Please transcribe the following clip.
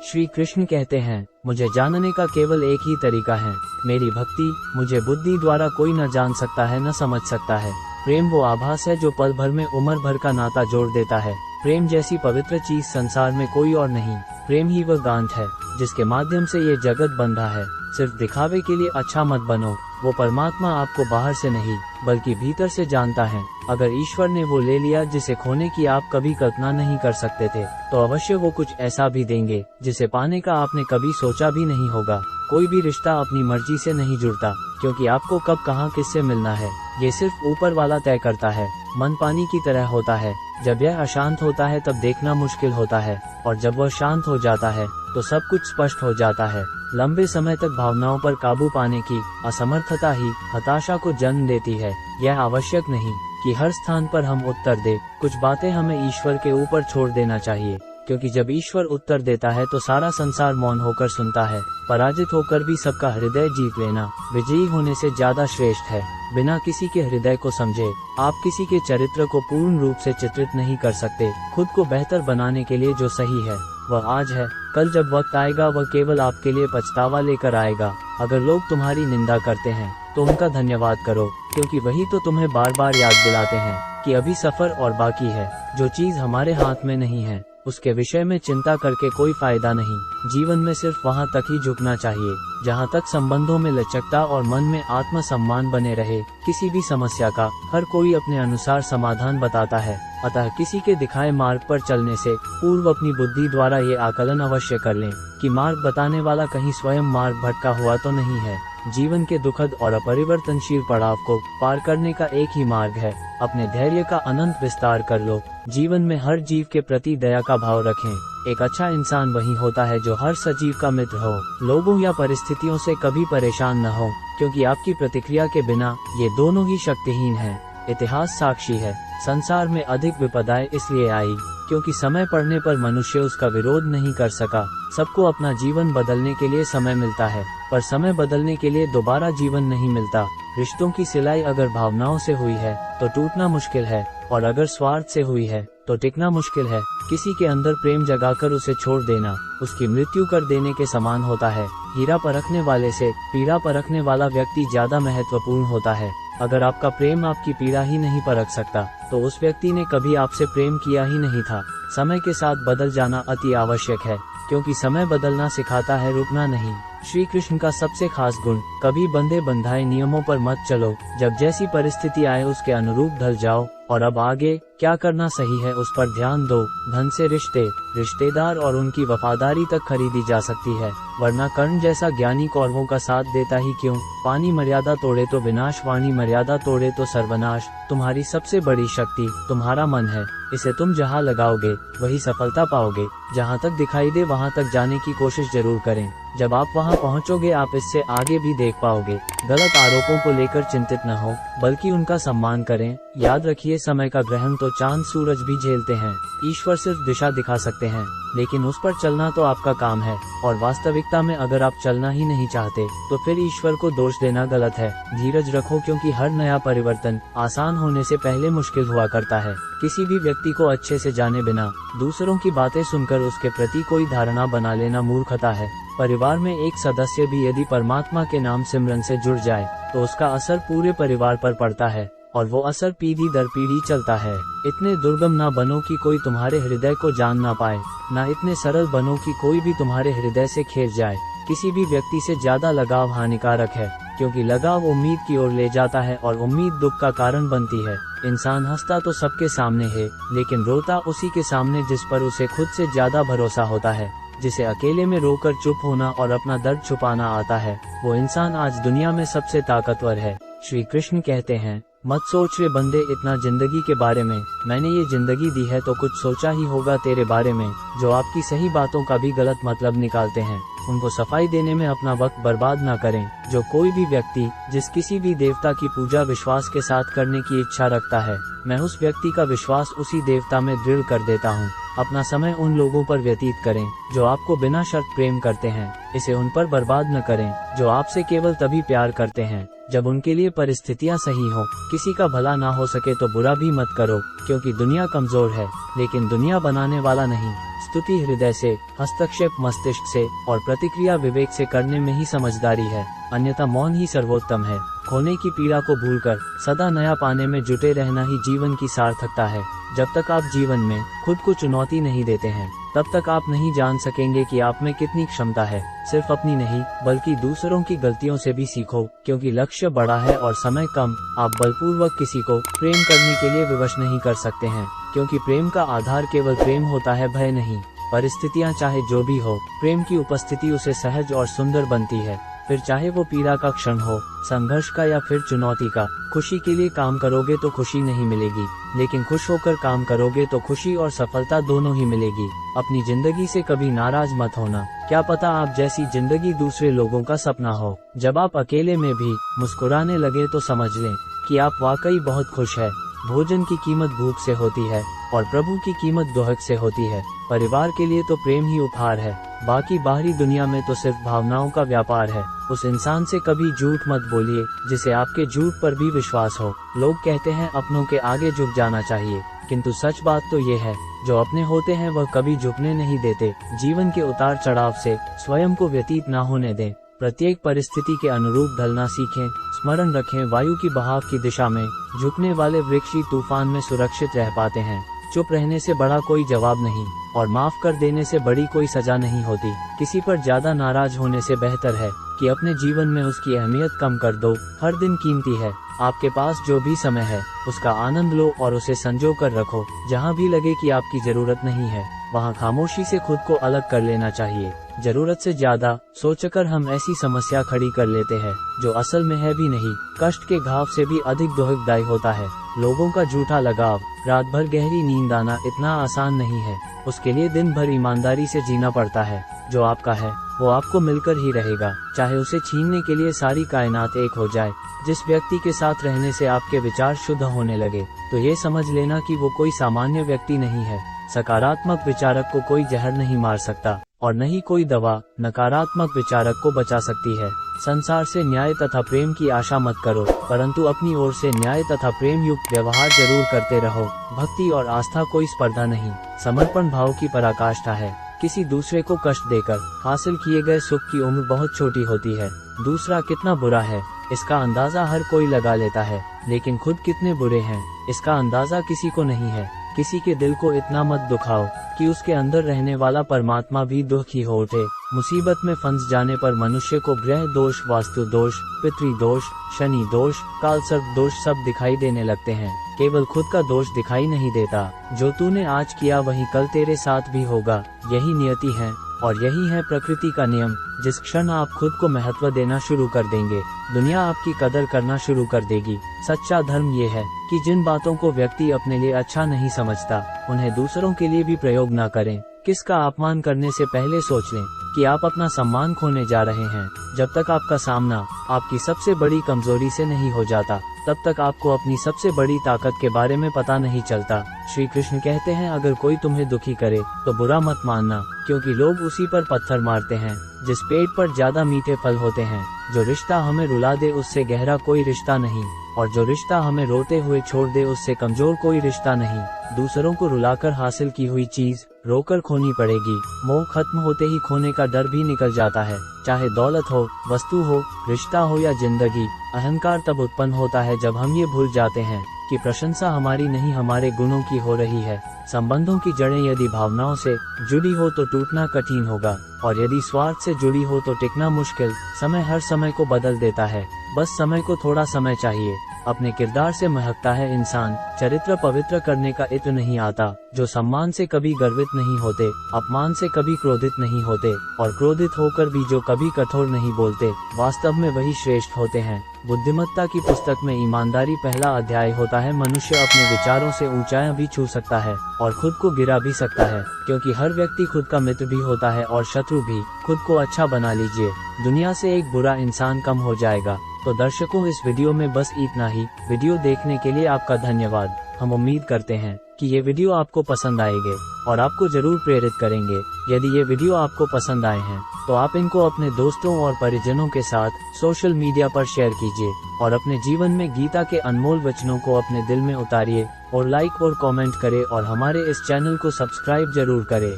श्री कृष्ण कहते हैं, मुझे जानने का केवल एक ही तरीका है, मेरी भक्ति। मुझे बुद्धि द्वारा कोई न जान सकता है, न समझ सकता है। प्रेम वो आभास है जो पल भर में उम्र भर का नाता जोड़ देता है। प्रेम जैसी पवित्र चीज संसार में कोई और नहीं। प्रेम ही वह गांठ है जिसके माध्यम से ये जगत बंधा है। सिर्फ दिखावे के लिए अच्छा मत बनो। वो परमात्मा आपको बाहर से नहीं बल्कि भीतर से जानता है। अगर ईश्वर ने वो ले लिया जिसे खोने की आप कभी कल्पना नहीं कर सकते थे, तो अवश्य वो कुछ ऐसा भी देंगे जिसे पाने का आपने कभी सोचा भी नहीं होगा। कोई भी रिश्ता अपनी मर्जी से नहीं जुड़ता, क्योंकि आपको कब कहाँ किससे मिलना है ये सिर्फ ऊपर वाला तय करता है। मन पानी की तरह होता है, जब यह अशांत होता है तब देखना मुश्किल होता है, और जब वह शांत हो जाता है तो सब कुछ स्पष्ट हो जाता है। लंबे समय तक भावनाओं पर काबू पाने की असमर्थता ही हताशा को जन्म देती है। यह आवश्यक नहीं कि हर स्थान पर हम उत्तर दें। कुछ बातें हमें ईश्वर के ऊपर छोड़ देना चाहिए, क्योंकि जब ईश्वर उत्तर देता है तो सारा संसार मौन होकर सुनता है। पराजित होकर भी सबका हृदय जीत लेना विजयी होने से ज्यादा श्रेष्ठ है। बिना किसी के हृदय को समझे आप किसी के चरित्र को पूर्ण रूप से चित्रित नहीं कर सकते। खुद को बेहतर बनाने के लिए जो सही है वह आज है। कल जब वक्त आएगा वह केवल आपके लिए पछतावा लेकर आएगा। अगर लोग तुम्हारी निंदा करते हैं तो उनका धन्यवाद करो, क्योंकि वही तो तुम्हें बार बार याद दिलाते हैं कि अभी सफर और बाकी है। जो चीज हमारे हाथ में नहीं है उसके विषय में चिंता करके कोई फायदा नहीं। जीवन में सिर्फ वहाँ तक ही झुकना चाहिए जहाँ तक संबंधों में लचकता और मन में आत्मसम्मान बने रहे। किसी भी समस्या का हर कोई अपने अनुसार समाधान बताता है, अतः किसी के दिखाए मार्ग पर चलने से पूर्व अपनी बुद्धि द्वारा ये आकलन अवश्य कर लें कि मार्ग बताने वाला कहीं स्वयं मार्ग भटका हुआ तो नहीं है। जीवन के दुखद और अपरिवर्तनशील पड़ाव को पार करने का एक ही मार्ग है, अपने धैर्य का अनंत विस्तार कर लो। जीवन में हर जीव के प्रति दया का भाव रखें। एक अच्छा इंसान वही होता है जो हर सजीव का मित्र हो, लोगों या परिस्थितियों से कभी परेशान न हो, क्योंकि आपकी प्रतिक्रिया के बिना ये दोनों ही शक्तिहीन हैं। इतिहास साक्षी है, संसार में अधिक विपदाएं इसलिए आई क्योंकि समय पड़ने पर मनुष्य उसका विरोध नहीं कर सका। सबको अपना जीवन बदलने के लिए समय मिलता है, पर समय बदलने के लिए दोबारा जीवन नहीं मिलता। रिश्तों की सिलाई अगर भावनाओं से हुई है तो टूटना मुश्किल है, और अगर स्वार्थ से हुई है तो टिकना मुश्किल है। किसी के अंदर प्रेम जगाकर उसे छोड़ देना उसकी मृत्यु कर देने के समान होता है। हीरा परखने वाले से पीड़ा परखने वाला व्यक्ति ज्यादा महत्वपूर्ण होता है। अगर आपका प्रेम आपकी पीड़ा ही नहीं परख सकता तो उस व्यक्ति ने कभी आपसे प्रेम किया ही नहीं था। समय के साथ बदल जाना अति आवश्यक है, क्योंकि समय बदलना सिखाता है, रुकना नहीं। श्री कृष्ण का सबसे खास गुण, कभी बंधे बंधाए नियमों पर मत चलो। जब जैसी परिस्थिति आए उसके अनुरूप ढल जाओ, और अब आगे क्या करना सही है उस पर ध्यान दो। धन से रिश्ते, रिश्तेदार और उनकी वफादारी तक खरीदी जा सकती है, वरना कर्ण जैसा ज्ञानी कौरवों का साथ देता ही क्यों। पानी मर्यादा तोड़े तो विनाश, वाणी मर्यादा तोड़े तो सर्वनाश। तुम्हारी सबसे बड़ी शक्ति तुम्हारा मन है, इसे तुम जहाँ लगाओगे वही सफलता पाओगे। जहाँ तक दिखाई दे वहाँ तक जाने की कोशिश जरूर करें। जब आप वहाँ पहुँचोगे आप इससे आगे भी देख पाओगे। गलत आरोपों को लेकर चिंतित न हो, बल्कि उनका सम्मान करें। याद रखिए, समय का ग्रहण तो चांद सूरज भी झेलते हैं। ईश्वर सिर्फ दिशा दिखा सकते हैं, लेकिन उस पर चलना तो आपका काम है। और वास्तविकता में अगर आप चलना ही नहीं चाहते तो फिर ईश्वर को दोष देना गलत है। धीरज रखो, क्योंकि हर नया परिवर्तन आसान होने से पहले मुश्किल हुआ करता है। किसी भी व्यक्ति को अच्छे से जाने बिना दूसरों की बातें सुनकर उसके प्रति कोई धारणा बना लेना मूर्खता है। परिवार में एक सदस्य भी यदि परमात्मा के नाम सिमरन से जुड़ जाए तो उसका असर पूरे परिवार पर पड़ता है, और वो असर पीढ़ी दर पीढ़ी चलता है। इतने दुर्गम ना बनो कि कोई तुम्हारे हृदय को जान ना पाए, ना इतने सरल बनो कि कोई भी तुम्हारे हृदय से खेल जाए। किसी भी व्यक्ति से ज्यादा लगाव हानिकारक है, क्योंकि लगाव उम्मीद की ओर ले जाता है और उम्मीद दुख का कारण बनती है। इंसान हंसता तो सबके सामने है, लेकिन रोता उसी के सामने जिस पर उसे खुद से ज्यादा भरोसा होता है। जिसे अकेले में रोकर चुप होना और अपना दर्द छुपाना आता है, वो इंसान आज दुनिया में सबसे ताकतवर है। श्री कृष्ण कहते हैं, मत सोच रे बंदे इतना जिंदगी के बारे में, मैंने ये जिंदगी दी है तो कुछ सोचा ही होगा तेरे बारे में। जो आपकी सही बातों का भी गलत मतलब निकालते हैं, उनको सफाई देने में अपना वक्त बर्बाद ना करें। जो कोई भी व्यक्ति जिस किसी भी देवता की पूजा विश्वास के साथ करने की इच्छा रखता है, मैं उस व्यक्ति का विश्वास उसी देवता में दृढ़ कर देता हूँ। अपना समय उन लोगों पर व्यतीत करें जो आपको बिना शर्त प्रेम करते हैं। इसे उन पर बर्बाद न करें जो आपसे केवल तभी प्यार करते हैं जब उनके लिए परिस्थितियां सही हो। किसी का भला ना हो सके तो बुरा भी मत करो, क्योंकि दुनिया कमजोर है लेकिन दुनिया बनाने वाला नहीं। स्तुति हृदय से, हस्तक्षेप मस्तिष्क से और प्रतिक्रिया विवेक से करने में ही समझदारी है, अन्यथा मौन ही सर्वोत्तम है। खोने की पीड़ा को भूलकर सदा नया पाने में जुटे रहना ही जीवन की सार्थकता है। जब तक आप जीवन में खुद को चुनौती नहीं देते हैं, तब तक आप नहीं जान सकेंगे कि आप में कितनी क्षमता है। सिर्फ अपनी नहीं बल्कि दूसरों की गलतियों से भी सीखो, क्योंकि लक्ष्य बड़ा है और समय कम। आप बलपूर्वक किसी को प्रेम करने के लिए विवश नहीं कर सकते हैं, क्योंकि प्रेम का आधार केवल प्रेम होता है, भय नहीं। परिस्थितियां चाहे जो भी हो, प्रेम की उपस्थिति उसे सहज और सुंदर बनती है। फिर चाहे वो पीड़ा का क्षण हो, संघर्ष का या फिर चुनौती का। खुशी के लिए काम करोगे तो खुशी नहीं मिलेगी, लेकिन खुश होकर काम करोगे तो खुशी और सफलता दोनों ही मिलेगी। अपनी जिंदगी से कभी नाराज मत होना, क्या पता आप जैसी जिंदगी दूसरे लोगों का सपना हो। जब आप अकेले में भी मुस्कुराने लगे तो समझ लें कि आप वाकई बहुत खुश है। भोजन की कीमत भूख से होती है और प्रभु की कीमत दोहक से होती है। परिवार के लिए तो प्रेम ही उपहार है, बाकी बाहरी दुनिया में तो सिर्फ भावनाओं का व्यापार है। उस इंसान से कभी झूठ मत बोलिए जिसे आपके झूठ पर भी विश्वास हो। लोग कहते हैं अपनों के आगे झुक जाना चाहिए, किंतु सच बात तो ये है, जो अपने होते हैं वह कभी झुकने नहीं देते। जीवन के उतार चढ़ाव से स्वयं को व्यतीत न होने दें, प्रत्येक परिस्थिति के अनुरूप ढलना सीखें। स्मरण रखें, वायु की बहाव की दिशा में झुकने वाले वृक्ष ही तूफान में सुरक्षित रह पाते हैं। चुप रहने से बड़ा कोई जवाब नहीं और माफ कर देने से बड़ी कोई सजा नहीं होती। किसी पर ज्यादा नाराज होने से बेहतर है कि अपने जीवन में उसकी अहमियत कम कर दो। हर दिन कीमती है, आपके पास जो भी समय है उसका आनंद लो और उसे संजो कर रखो। जहाँ भी लगे कि आपकी जरूरत नहीं है, वहाँ खामोशी से खुद को अलग कर लेना चाहिए। जरूरत से ज्यादा सोचकर हम ऐसी समस्या खड़ी कर लेते हैं जो असल में है भी नहीं। कष्ट के घाव से भी अधिक दुखदायी होता है लोगों का झूठा लगाव। रात भर गहरी नींद आना इतना आसान नहीं है, उसके लिए दिन भर ईमानदारी से जीना पड़ता है। जो आपका है वो आपको मिलकर ही रहेगा, चाहे उसे छीनने के लिए सारी कायनात एक हो जाए। जिस व्यक्ति के साथ रहने से आपके विचार शुद्ध होने लगे, तो ये समझ लेना कि वो कोई सामान्य व्यक्ति नहीं है। सकारात्मक विचारक को कोई जहर नहीं मार सकता और न ही कोई दवा नकारात्मक विचारक को बचा सकती है। संसार से न्याय तथा प्रेम की आशा मत करो, परंतु अपनी ओर से न्याय तथा प्रेम युक्त व्यवहार जरूर करते रहो। भक्ति और आस्था कोई स्पर्धा नहीं, समर्पण भाव की पराकाष्ठा है। किसी दूसरे को कष्ट देकर हासिल किए गए सुख की उम्र बहुत छोटी होती है। दूसरा कितना बुरा है इसका अंदाजा हर कोई लगा लेता है, लेकिन खुद कितने बुरे हैं इसका अंदाजा किसी को नहीं है। किसी के दिल को इतना मत दुखाओ कि उसके अंदर रहने वाला परमात्मा भी दुखी हो उठे। मुसीबत में फंस जाने पर मनुष्य को ग्रह दोष, वास्तु दोष, पितृ दोष, शनि दोष, काल सर्प दोष सब दिखाई देने लगते हैं, केवल खुद का दोष दिखाई नहीं देता। जो तूने आज किया वही कल तेरे साथ भी होगा, यही नियति है और यही है प्रकृति का नियम। जिस क्षण आप खुद को महत्व देना शुरू कर देंगे, दुनिया आपकी कदर करना शुरू कर देगी। सच्चा धर्म ये है कि जिन बातों को व्यक्ति अपने लिए अच्छा नहीं समझता, उन्हें दूसरों के लिए भी प्रयोग न करें। किसका अपमान करने से पहले सोच लें कि आप अपना सम्मान खोने जा रहे हैं। जब तक आपका सामना आपकी सबसे बड़ी कमजोरी से नहीं हो जाता, तब तक आपको अपनी सबसे बड़ी ताकत के बारे में पता नहीं चलता। श्री कृष्ण कहते हैं, अगर कोई तुम्हें दुखी करे तो बुरा मत मानना, क्योंकि लोग उसी पर पत्थर मारते हैं जिस पेड़ पर ज्यादा मीठे फल होते हैं। जो रिश्ता हमें रुला दे उससे गहरा कोई रिश्ता नहीं, और जो रिश्ता हमें रोते हुए छोड़ दे उससे कमजोर कोई रिश्ता नहीं। दूसरों को रुलाकर हासिल की हुई चीज रोकर खोनी पड़ेगी। मोह खत्म होते ही खोने का डर भी निकल जाता है। चाहे दौलत हो, वस्तु हो, रिश्ता हो या जिंदगी, अहंकार तब उत्पन्न होता है जब हम ये भूल जाते हैं कि प्रशंसा हमारी नहीं हमारे गुणों की हो रही है। संबंधों की जड़ें यदि भावनाओं से जुड़ी हो तो टूटना कठिन होगा, और यदि स्वार्थ से जुड़ी हो तो टिकना मुश्किल। समय हर समय को बदल देता है, बस समय को थोड़ा समय चाहिए। अपने किरदार से महकता है इंसान, चरित्र पवित्र करने का इत्र नहीं आता। जो सम्मान से कभी गर्वित नहीं होते, अपमान से कभी क्रोधित नहीं होते, और क्रोधित होकर भी जो कभी कठोर नहीं बोलते, वास्तव में वही श्रेष्ठ होते हैं। बुद्धिमत्ता की पुस्तक में ईमानदारी पहला अध्याय होता है। मनुष्य अपने विचारों से ऊंचाइयां भी छू सकता है और खुद को गिरा भी सकता है, क्योंकि हर व्यक्ति खुद का मित्र भी होता है और शत्रु भी। खुद को अच्छा बना लीजिए, दुनिया से एक बुरा इंसान कम हो जाएगा। तो दर्शकों, इस वीडियो में बस इतना ही। वीडियो देखने के लिए आपका धन्यवाद। हम उम्मीद करते हैं कि ये वीडियो आपको पसंद आएगी। और आपको जरूर प्रेरित करेंगे। यदि ये वीडियो आपको पसंद आए हैं तो आप इनको अपने दोस्तों और परिजनों के साथ सोशल मीडिया पर शेयर कीजिए और अपने जीवन में गीता के अनमोल वचनों को अपने दिल में उतारिए और लाइक और कमेंट करें और हमारे इस चैनल को सब्सक्राइब जरूर करें।